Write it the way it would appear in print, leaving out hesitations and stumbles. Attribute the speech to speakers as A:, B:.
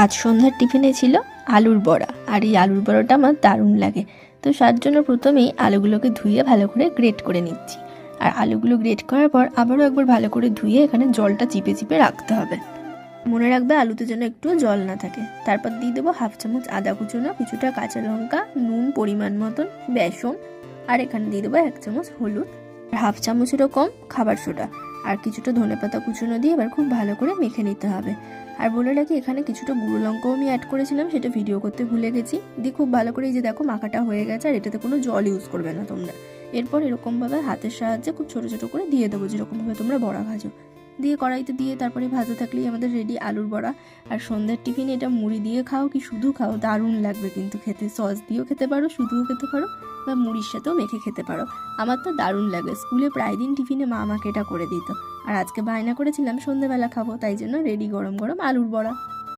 A: আজ সন্ধ্যার টিফিনে ছিল আলুর বড়া, আর এই আলুর বড়াটা আমার দারুণ লাগে। তো তার জন্য প্রথমেই আলুগুলোকে ধুয়ে ভালো করে গ্রেট করে নিচ্ছি। আর আলুগুলো গ্রেট করার পর আবারও একবার ভালো করে ধুয়ে এখানে জলটা চিপে চিপে রাখতে হবে। মনে রাখবে আলুতে যেন একটুও জল না থাকে। তারপর দিয়ে দেবো হাফ চামচ আদা কুচনো, কিছুটা কাঁচা লঙ্কা, নুন পরিমাণ মতন, বেসন, আর এখানে দিয়ে দেবো 1 চামচ হলুদ, আর হাফ চামচেরও কম খাবার সোডা, আর কিছুটা ধনেপাতা কুচনো দিয়ে এবার খুব ভালো করে মেখে নিতে হবে। আর বলে রাখি এখানে কিছুটা গুঁড়ো লঙ্কাও আমি অ্যাড করেছিলাম, সেটা ভিডিও করতে ভুলে গেছি। দিয়ে খুব ভালো করে এই যে দেখো মাখাটা হয়ে গেছে, আর এটাতে কোনো জল ইউজ করবে না তোমরা। এরপর এরকমভাবে হাতের সাহায্যে খুব ছোটো ছোটো করে দিয়ে দেবো, যেরকমভাবে তোমরা বড়া ভাজো। দিয়ে কড়াইতে দিয়ে তারপরে ভাজা থাকলেই আমাদের রেডি আলুর বড়া। আর সন্ধ্যার টিফিনে এটা মুড়ি দিয়ে খাও কি শুধু খাও, দারুণ লাগবে কিন্তু খেতে। সস দিয়েও খেতে পারো, শুধুও খেতে পারো, বা মুড়ির সাথেও মেখে খেতে পারো। আমার তো দারুণ লাগে। স্কুলে প্রায় দিন টিফিনে মা আমাকে এটা করে দিত। আর আজকে বায়না করেছিলাম সন্ধ্যেবেলা খাবো, তাই জন্য রেডি গরম গরম আলুর বড়া।